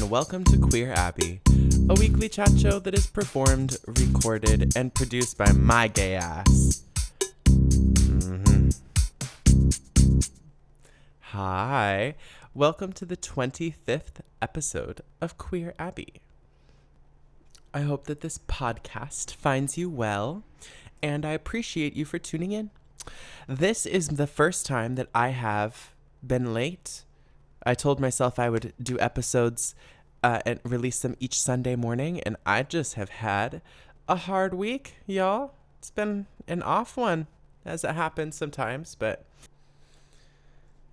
and welcome to Queer Abbey, a weekly chat show that is performed, recorded, and produced by my gay ass. Hi, welcome to the 25th episode of Queer Abbey. I hope that this podcast finds you well, and I appreciate you for tuning in. This is the first time that I have been late. I told myself I would do episodes and release them each Sunday morning, and I just have had a hard week, y'all. It's been an off one, as it happens sometimes, but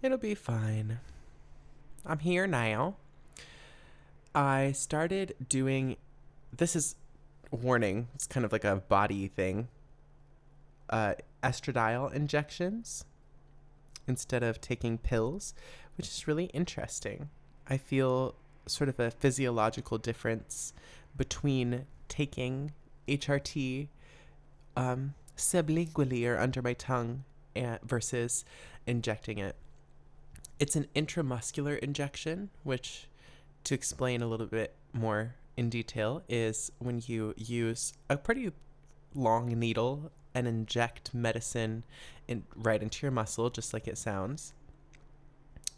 it'll be fine. I'm here now. I started doing, this is warning, it's kind of like a body thing, estradiol injections instead of taking pills, which is really interesting. I feel sort of a physiological difference between taking HRT sublingually or under my tongue versus injecting it. It's an intramuscular injection, which, to explain a little bit more in detail, is when you use a pretty long needle and inject medicine right into your muscle, just like it sounds.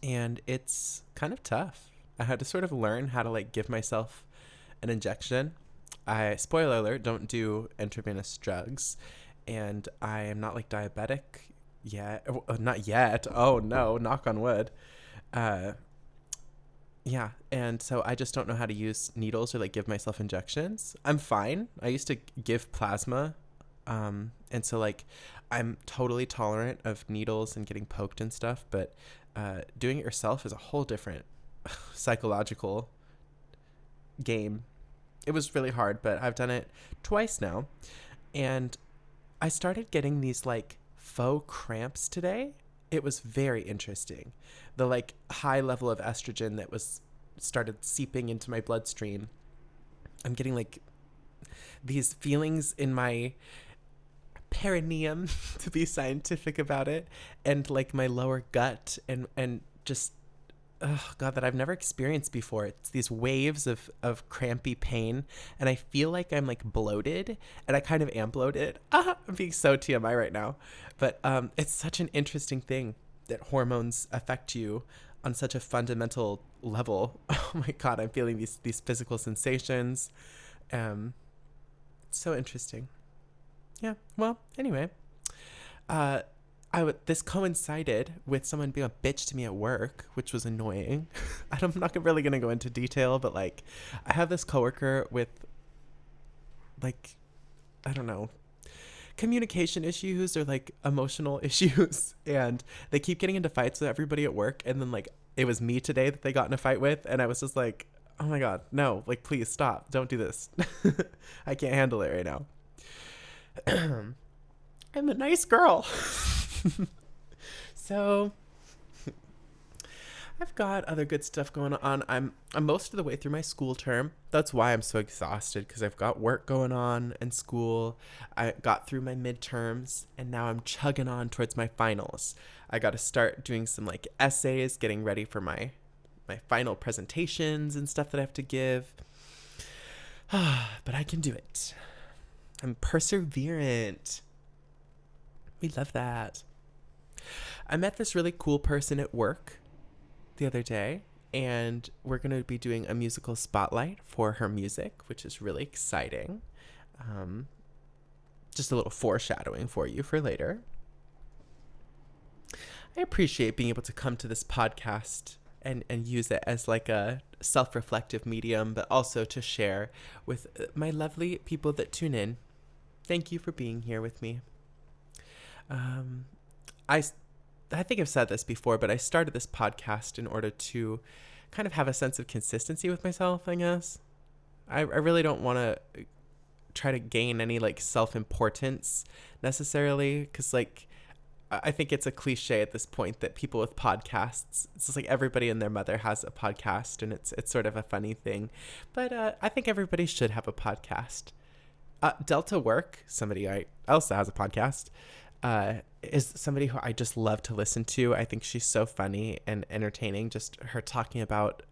And it's kind of tough. I had to sort of learn how to give myself an injection. Spoiler alert, don't do intravenous drugs. And I am not diabetic yet. Not yet. Oh no, knock on wood. Yeah. And so I just don't know how to use needles or give myself injections. I'm fine. I used to give plasma. And so I'm totally tolerant of needles and getting poked and stuff, but doing it yourself is a whole different psychological game. It was really hard, but I've done it twice now. And I started getting these faux cramps today. It was very interesting. The high level of estrogen that was started seeping into my bloodstream. I'm getting these feelings in my perineum, to be scientific about it, and my lower gut, and just oh god, that I've never experienced before. It's these waves of crampy pain, and I feel like I'm bloated, and I kind of am bloated. I'm being so TMI right now, but it's such an interesting thing that hormones affect you on such a fundamental level. Oh my god, I'm feeling these physical sensations. It's so interesting. Yeah, well, anyway, this coincided with someone being a bitch to me at work, which was annoying. I'm not really going to go into detail, but I have this coworker with I don't know, communication issues or emotional issues, and they keep getting into fights with everybody at work, and then it was me today that they got in a fight with, and I was just oh my god, no, please stop, don't do this. I can't handle it right now. I'm a nice girl. So I've got other good stuff going on. I'm most of the way through my school term. That's why I'm so exhausted, because I've got work going on and school. I got through my midterms, and now I'm chugging on towards my finals. I got to start doing some essays, getting ready for my final presentations and stuff that I have to give. But I can do it. I'm perseverant. We love that. I met this really cool person at work the other day, and we're going to be doing a musical spotlight for her music, which is really exciting. Just a little foreshadowing for you for later. I appreciate being able to come to this podcast and use it as a self-reflective medium, but also to share with my lovely people that tune in. Thank you for being here with me. I think I've said this before, but I started this podcast in order to kind of have a sense of consistency with myself, I guess. I really don't want to try to gain any self-importance necessarily, because I think it's a cliche at this point that people with podcasts, it's just everybody and their mother has a podcast, and it's sort of a funny thing. But I think everybody should have a podcast. Delta Work, somebody else that has a podcast, is somebody who I just love to listen to. I think she's so funny and entertaining, just her talking about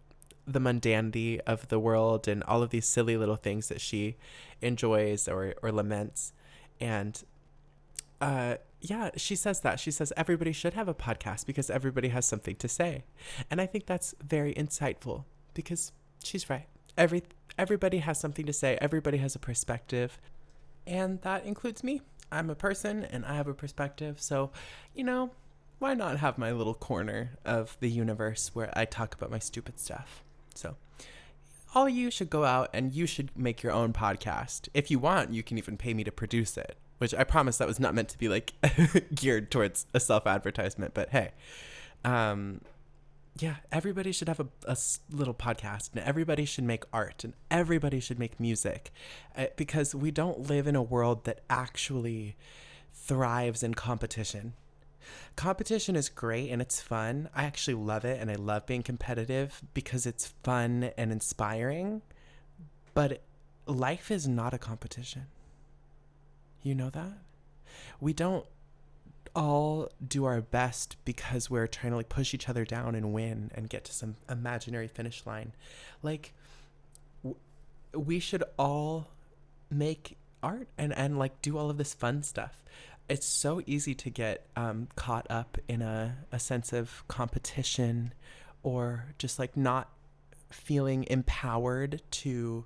the mundanity of the world and all of these silly little things that she enjoys or laments. And yeah, she says that. She says everybody should have a podcast because everybody has something to say. And I think that's very insightful because she's right. Everybody has something to say. Everybody has a perspective. And that includes me. I'm a person and I have a perspective. So, why not have my little corner of the universe where I talk about my stupid stuff? So all you should go out and you should make your own podcast. If you want, you can even pay me to produce it, which I promise that was not meant to be like geared towards a self-advertisement. But hey, yeah, everybody should have a little podcast, and everybody should make art, and everybody should make music, because we don't live in a world that actually thrives in competition. Competition is great and it's fun. I actually love it, and I love being competitive because it's fun and inspiring. But life is not a competition. You know that? We don't all do our best because we're trying to like push each other down and win and get to some imaginary finish line. Like we should all make art and like do all of this fun stuff. It's so easy to get caught up in a sense of competition, or just like not feeling empowered to,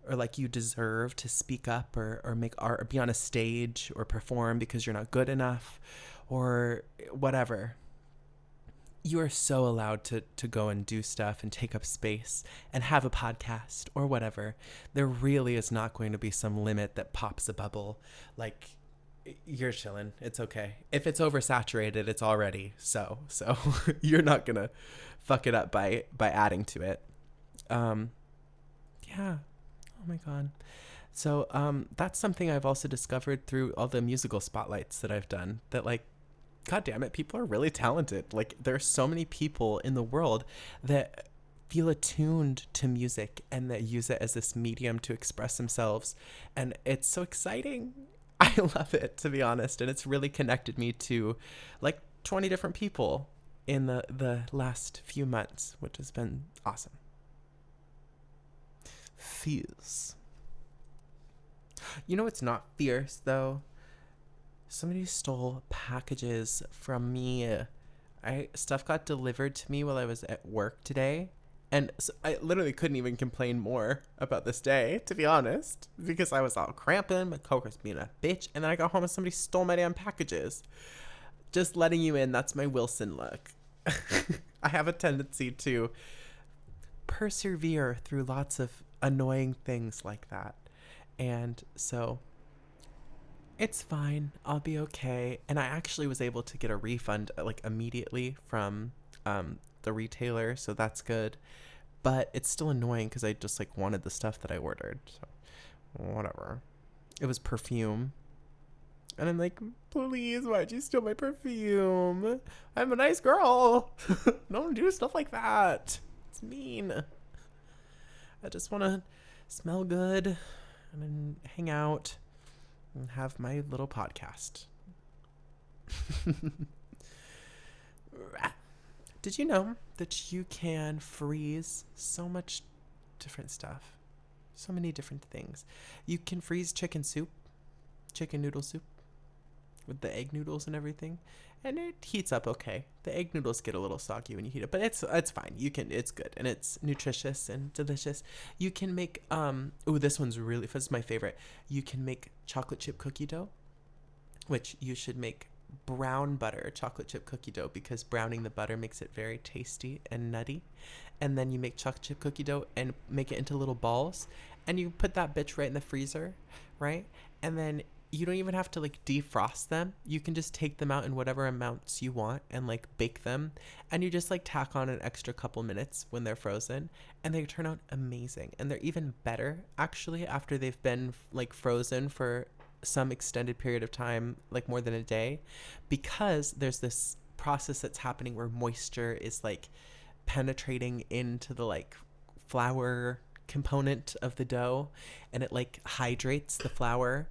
or like you deserve to speak up or make art or be on a stage or perform because you're not good enough or whatever. You are so allowed to go and do stuff and take up space and have a podcast or whatever. There really is not going to be some limit that pops a bubble. Like, you're chilling. It's okay. If it's oversaturated, it's already so you're not gonna fuck it up by adding to it. Yeah. Oh my God. So that's something I've also discovered through all the musical spotlights that I've done, that like, God damn it, people are really talented. Like, there are so many people in the world that feel attuned to music and that use it as this medium to express themselves. And it's so exciting. I love it, to be honest. And it's really connected me to like 20 different people in the last few months, which has been awesome. Fierce. You know what's not fierce, though? Somebody stole packages from me. Stuff got delivered to me while I was at work today. And so I literally couldn't even complain more about this day, to be honest, because I was all cramping, my coworker's being a bitch, and then I got home and somebody stole my damn packages. Just letting you in, that's my Wilson look. I have a tendency to persevere through lots of annoying things like that. And so it's fine. I'll be okay. And I actually was able to get a refund like immediately from the retailer, so that's good. But it's still annoying because I just like wanted the stuff that I ordered. So whatever. It was perfume. And I'm like, please, why'd you steal my perfume? I'm a nice girl. Don't do stuff like that. It's mean. I just want to smell good and then hang out and have my little podcast. Did you know that you can freeze so much different stuff? So many different things. You can freeze chicken noodle soup with the egg noodles and everything, and it heats up okay. The egg noodles get a little soggy when you heat it, but it's fine. It's good, and it's nutritious and delicious. You can make this one's this is my favorite. You can make chocolate chip cookie dough, which you should make brown butter chocolate chip cookie dough, because browning the butter makes it very tasty and nutty. And then you make chocolate chip cookie dough and make it into little balls, and you put that bitch right in the freezer, right? And then you don't even have to like defrost them. You can just take them out in whatever amounts you want and like bake them, and you just like tack on an extra couple minutes when they're frozen, and they turn out amazing. And they're even better actually after they've been like frozen for some extended period of time, like more than a day, because there's this process that's happening where moisture is like penetrating into the like flour component of the dough, and it like hydrates the flour,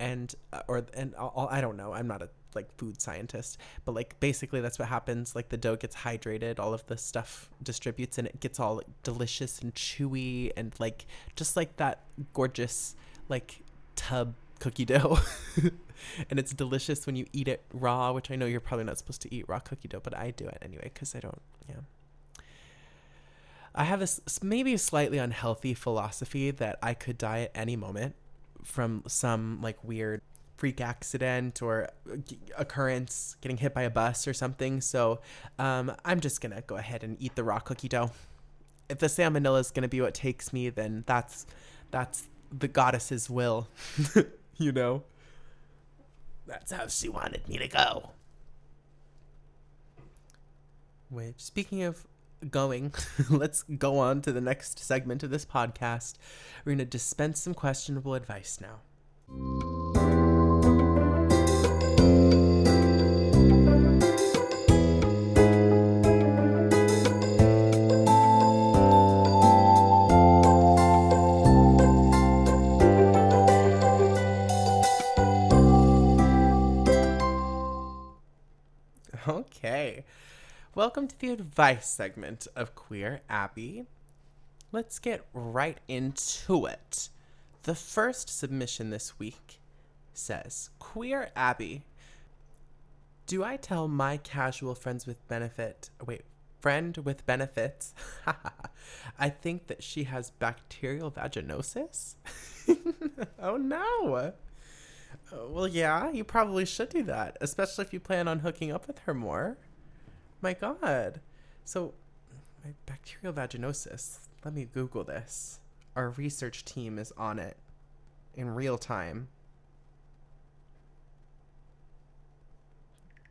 and I don't know, I'm not a like food scientist, but like basically that's what happens. Like the dough gets hydrated, all of the stuff distributes, and it gets all like delicious and chewy and like just like that gorgeous like tub cookie dough. And it's delicious when you eat it raw, which I know you're probably not supposed to eat raw cookie dough, but I do it anyway because I don't. Yeah, I have a maybe a slightly unhealthy philosophy that I could die at any moment from some like weird freak accident or occurrence, getting hit by a bus or something. So I'm just gonna go ahead and eat the raw cookie dough. If the salmonella is gonna be what takes me, then that's the goddess's will. You know, that's how she wanted me to go. Which, speaking of going, let's go on to the next segment of this podcast. We're gonna dispense some questionable advice now. Okay, welcome to the advice segment of Queer Abbey. Let's get right into it. The first submission this week says, Queer Abbey, do I tell my casual friend with benefits, I think that she has bacterial vaginosis? Oh no. Well, yeah, you probably should do that, especially if you plan on hooking up with her more. My God. So, my bacterial vaginosis. Let me Google this. Our research team is on it in real time.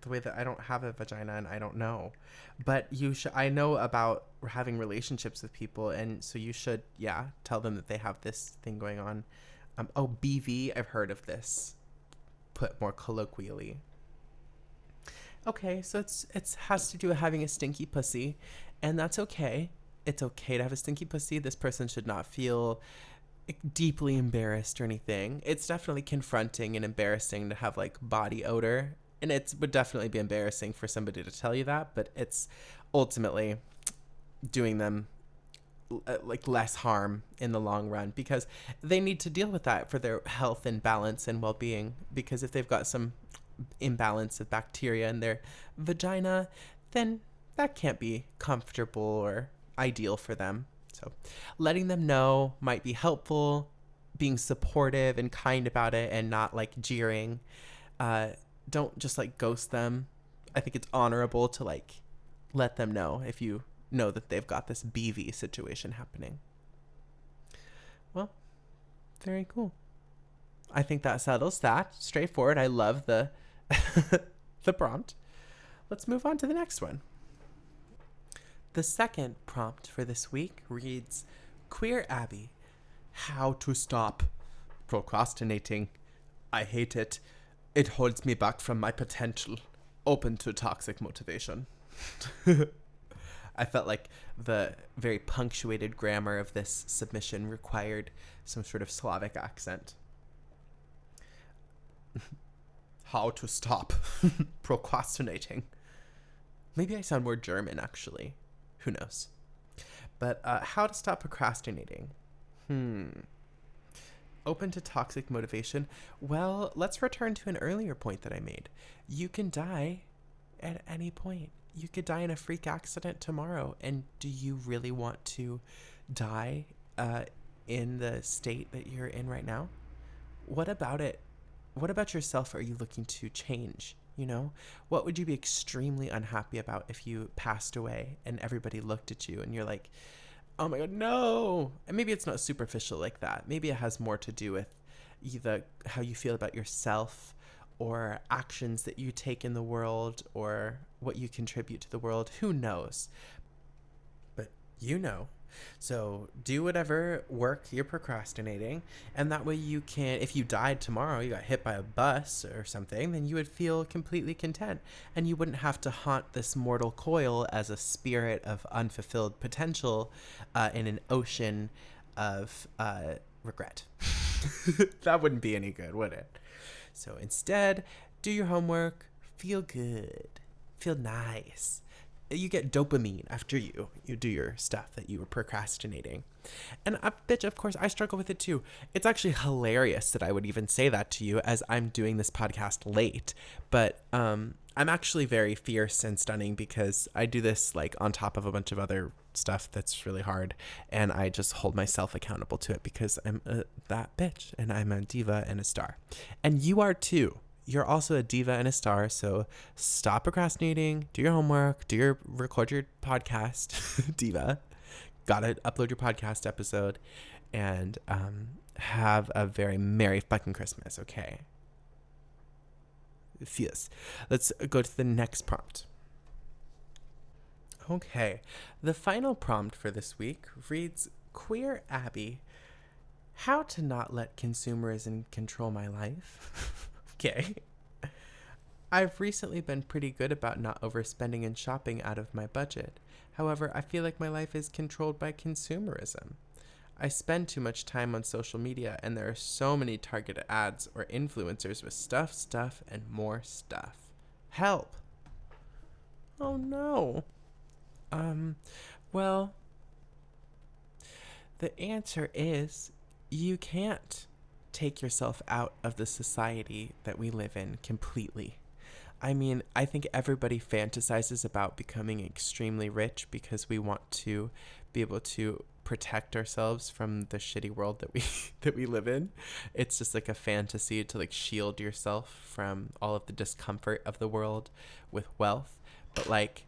The way that I don't have a vagina and I don't know. But I know about having relationships with people, and so you should, tell them that they have this thing going on. BV, I've heard of this. Put more colloquially. Okay, so it has to do with having a stinky pussy, and that's okay. It's okay to have a stinky pussy. This person should not feel deeply embarrassed or anything. It's definitely confronting and embarrassing to have like body odor, and it would definitely be embarrassing for somebody to tell you that, but it's ultimately doing them like less harm in the long run, because they need to deal with that for their health and balance and well-being. Because if they've got some imbalance of bacteria in their vagina, then that can't be comfortable or ideal for them. So letting them know might be helpful, being supportive and kind about it and not like jeering. Don't just like ghost them. I think it's honorable to like let them know if you know that they've got this BV situation happening. Well, very cool. I think that settles that. Straightforward. I love the the prompt. Let's move on to the next one. The second prompt for this week reads, Queer Abbey, how to stop procrastinating. I hate it. It holds me back from my potential. Open to toxic motivation. I felt like the very punctuated grammar of this submission required some sort of Slavic accent. How to stop procrastinating. Maybe I sound more German, actually. Who knows? But how to stop procrastinating. Open to toxic motivation. Well, let's return to an earlier point that I made. You can die at any point. You could die in a freak accident tomorrow. And do you really want to die in the state that you're in right now? What about it? What about yourself are you looking to change? You know, what would you be extremely unhappy about if you passed away and everybody looked at you and you're like, oh my God, no. And maybe it's not superficial like that. Maybe it has more to do with either how you feel about yourself or actions that you take in the world or what you contribute to the world. Who knows? But you know. So do whatever work you're procrastinating, and that way you can, if you died tomorrow, you got hit by a bus or something, then you would feel completely content, and you wouldn't have to haunt this mortal coil as a spirit of unfulfilled potential in an ocean of regret. That wouldn't be any good, would it? So instead, do your homework, feel good, feel nice. You get dopamine after you do your stuff that you were procrastinating. And bitch, of course, I struggle with it too. It's actually hilarious that I would even say that to you as I'm doing this podcast late. But I'm actually very fierce and stunning because I do this like on top of a bunch of other stuff that's really hard. And I just hold myself accountable to it because I'm that bitch and I'm a diva and a star. And you are too. You're also a diva and a star, so stop procrastinating, do your homework, record your podcast, diva. Gotta upload your podcast episode, and have a very merry fucking Christmas, okay? Yes. Let's go to the next prompt. Okay, the final prompt for this week reads, Queer Abbey, how to not let consumerism control my life? Okay. I've recently been pretty good about not overspending and shopping out of my budget. However, I feel like my life is controlled by consumerism. I spend too much time on social media, and there are so many targeted ads or influencers with stuff, and more stuff. Help! Oh no. Well, the answer is you can't take yourself out of the society that we live in completely. I mean, I think everybody fantasizes about becoming extremely rich because we want to be able to protect ourselves from the shitty world that we live in. It's just like a fantasy to like shield yourself from all of the discomfort of the world with wealth. But like,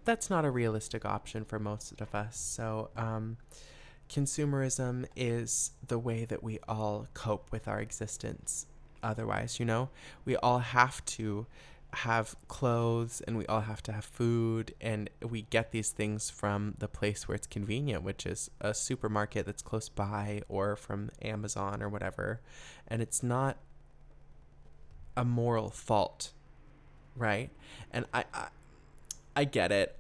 that's not a realistic option for most of us. So, consumerism is the way that we all cope with our existence. Otherwise, we all have to have clothes and we all have to have food, and we get these things from the place where it's convenient, which is a supermarket that's close by or from Amazon or whatever. And it's not a moral fault, right? And I get it.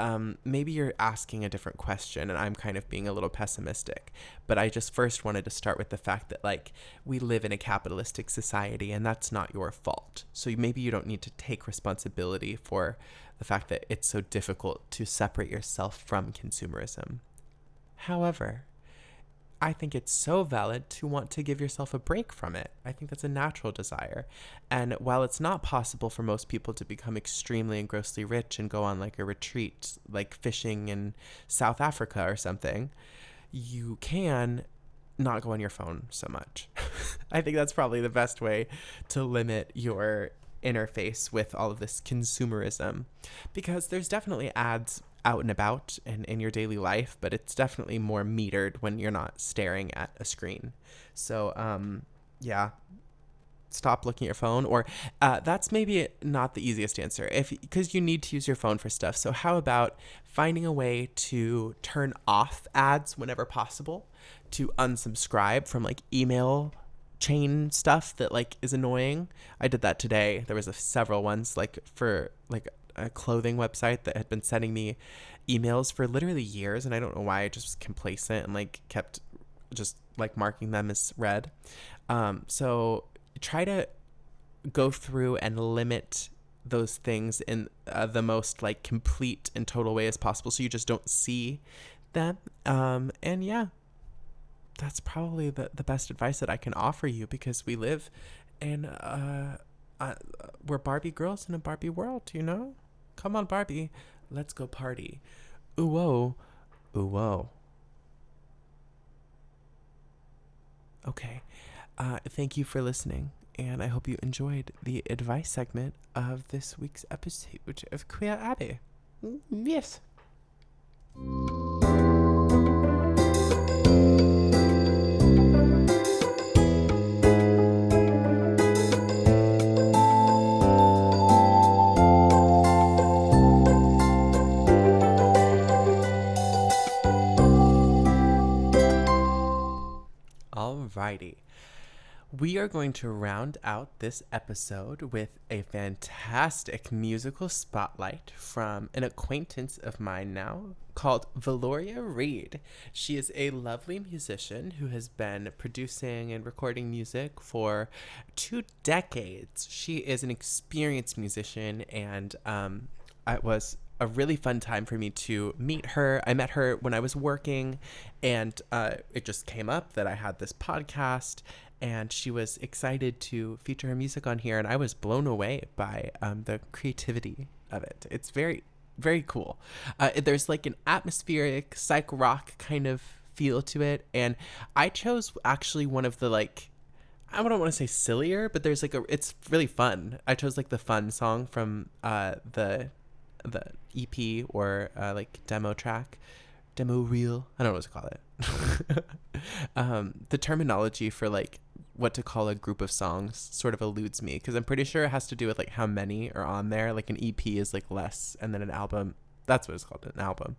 Maybe you're asking a different question and I'm kind of being a little pessimistic, but I just first wanted to start with the fact that like we live in a capitalistic society and that's not your fault. So maybe you don't need to take responsibility for the fact that it's so difficult to separate yourself from consumerism. However, I think it's so valid to want to give yourself a break from it. I think that's a natural desire. And while it's not possible for most people to become extremely and grossly rich and go on like a retreat, like fishing in South Africa or something, you can not go on your phone so much. I think that's probably the best way to limit your interface with all of this consumerism, because there's definitely ads out and about and in your daily life, but it's definitely more metered when you're not staring at a screen. So, yeah, stop looking at your phone. Or that's maybe not the easiest answer, because you need to use your phone for stuff. So how about finding a way to turn off ads whenever possible, to unsubscribe from like email chain stuff that like is annoying. I did that today. There was several ones like for like a clothing website that had been sending me emails for literally years, and I don't know why. I just was complacent and like kept just like marking them as read. So try to go through and limit those things in the most like complete and total way as possible, so you just don't see them. And yeah, that's probably the best advice that I can offer you, because we live in we're Barbie girls in a Barbie world, Come on, Barbie, let's go party. Ooh whoa, ooh whoa. Okay, thank you for listening, and I hope you enjoyed the advice segment of this week's episode of Queer Abbey. Yes. Alrighty. We are going to round out this episode with a fantastic musical spotlight from an acquaintance of mine now called Valoria Reed. She is a lovely musician who has been producing and recording music for 2 decades. She is an experienced musician, and it was a really fun time for me to meet her. I met her when I was working, and it just came up that I had this podcast, and she was excited to feature her music on here, and I was blown away by the creativity of it. It's very, very cool. There's like an atmospheric psych rock kind of feel to it, and I chose actually one of the like, I don't want to say sillier, but there's like it's really fun. I chose like the fun song from the EP or like demo reel. I don't know what to call it. The terminology for like what to call a group of songs sort of eludes me, because I'm pretty sure it has to do with like how many are on there. Like an EP is like less, and then an album, that's what it's called, an album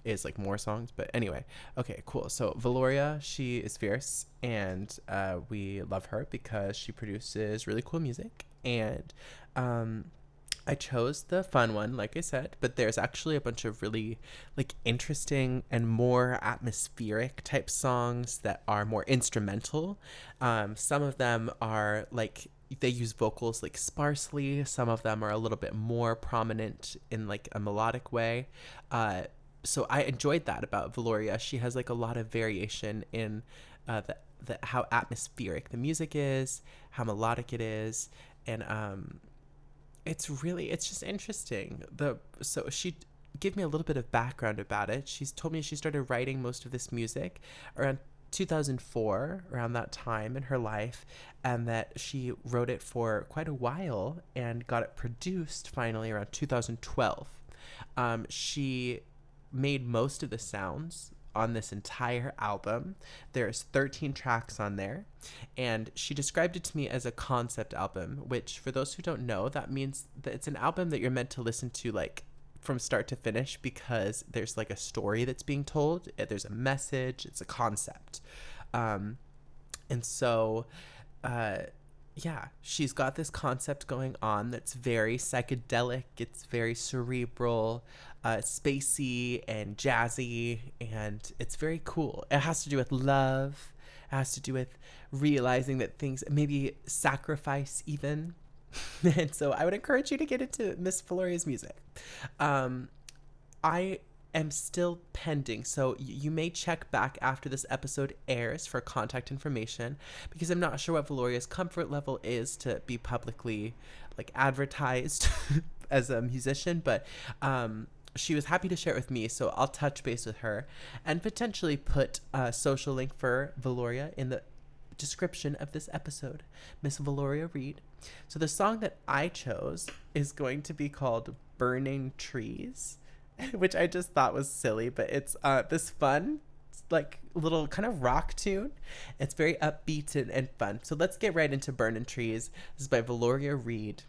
is like more songs. But anyway, okay, cool. So Valoria, she is fierce, and we love her because she produces really cool music. And I chose the fun one, like I said, but there's actually a bunch of really like interesting and more atmospheric type songs that are more instrumental. Some of them are like, they use vocals like sparsely. Some of them are a little bit more prominent in like a melodic way. So I enjoyed that about Valoria. She has like a lot of variation in the how atmospheric the music is, how melodic it is, and it's just interesting. So she gave me a little bit of background about it. She's told me she started writing most of this music around 2004, around that time in her life, and that she wrote it for quite a while and got it produced finally around 2012. She made most of the sounds on this entire album. There's 13 tracks on there, and she described it to me as a concept album, which for those who don't know, that means that it's an album that you're meant to listen to like from start to finish, because there's like a story that's being told, there's a message, it's a concept. And so yeah, she's got this concept going on that's very psychedelic, it's very cerebral, spacey and jazzy, and it's very cool. It has to do with love, it has to do with realizing that things, maybe sacrifice even. And so I would encourage you to get into Miss Valoria's music. I am still pending, so you may check back after this episode airs for contact information, because I'm not sure what Valoria's comfort level is to be publicly like advertised as a musician, but she was happy to share it with me, so I'll touch base with her and potentially put a social link for Valoria in the description of this episode. Miss Valoria Reed. So the song that I chose is going to be called Burning Trees, which I just thought was silly, but it's this fun like little kind of rock tune. It's very upbeat and fun. So let's get right into Burning Trees. This is by Valoria Reed.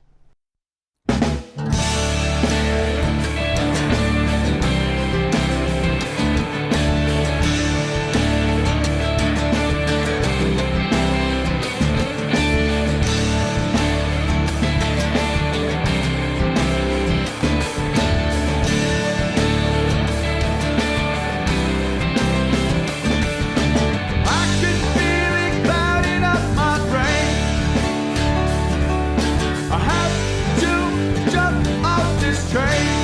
Train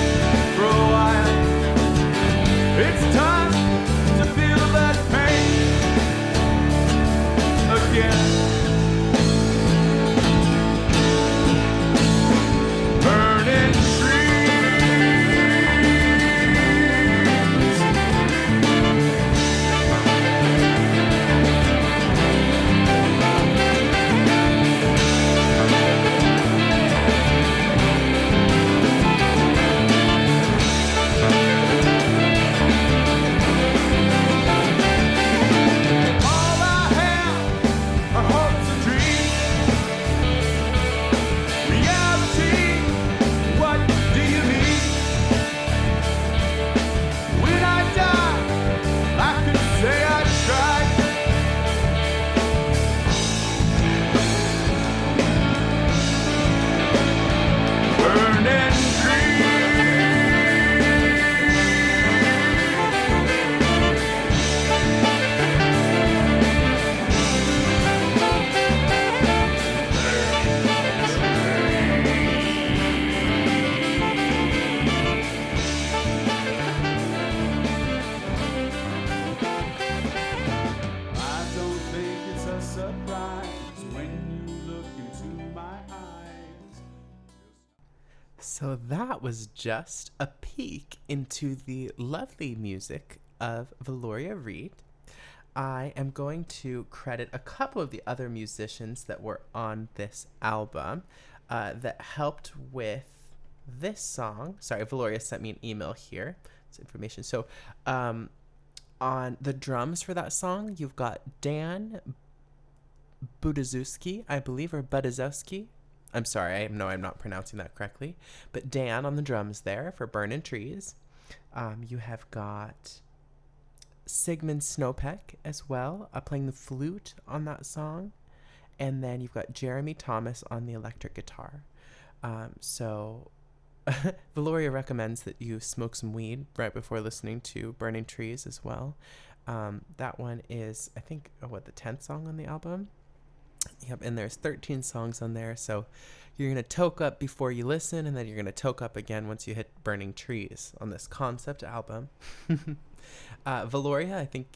surprise when you look into my eyes. So that was just a peek into the lovely music of Valoria Reed. I am going to credit a couple of the other musicians that were on this album that helped with this song. Sorry, Valoria sent me an email here. It's information. So on the drums for that song, you've got Dan Budazowski, I believe, or Budazowski. I'm sorry, I know I'm not pronouncing that correctly. But Dan on the drums there for Burnin' Trees. You have got Sigmund Snowpeck as well, playing the flute on that song. And then you've got Jeremy Thomas on the electric guitar. So Valoria recommends that you smoke some weed right before listening to Burning Trees as well. That one is, I think, the 10th song on the album. Yep, and there's 13 songs on there. So you're going to toke up before you listen, and then you're going to toke up again once you hit Burning Trees on this concept album. Valoria, I think,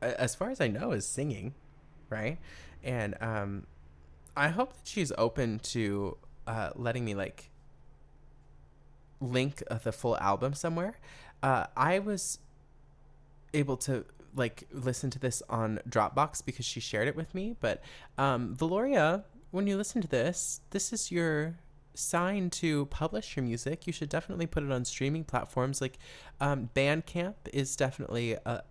as far as I know, is singing, right? And I hope that she's open to letting me link the full album somewhere. I was able to listen to this on Dropbox because she shared it with me, but Valoria, when you listen to this is your sign to publish your music. You should definitely put it on streaming platforms. Bandcamp is definitely a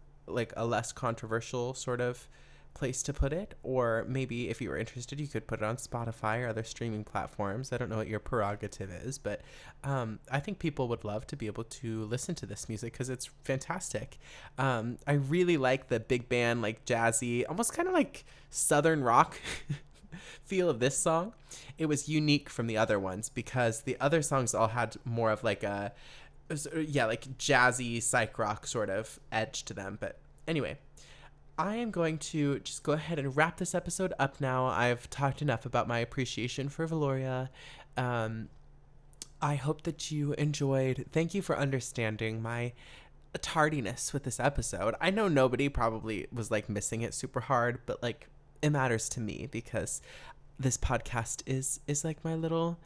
less controversial sort of place to put it, or maybe if you were interested you could put it on Spotify or other streaming platforms. I don't know what your prerogative is, but I think people would love to be able to listen to this music because it's fantastic. I really like the big band, jazzy, almost kind of like southern rock feel of this song. It was unique from the other ones because the other songs all had more of jazzy psych rock sort of edge to them. But anyway, I am going to just go ahead and wrap this episode up now. I've talked enough about my appreciation for Valoria. I hope that you enjoyed. Thank you for understanding my tardiness with this episode. I know nobody probably was missing it super hard, but it matters to me because this podcast is like my little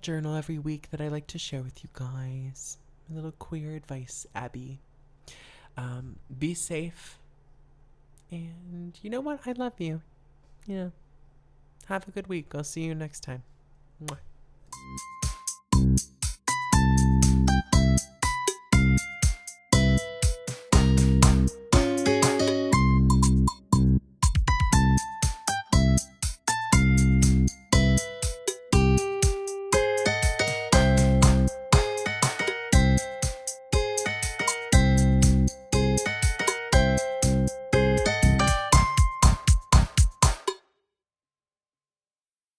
journal every week that I like to share with you guys. My little queer advice, Abby. Be safe. And you know what? I love you. Yeah. Have a good week. I'll see you next time. Mwah.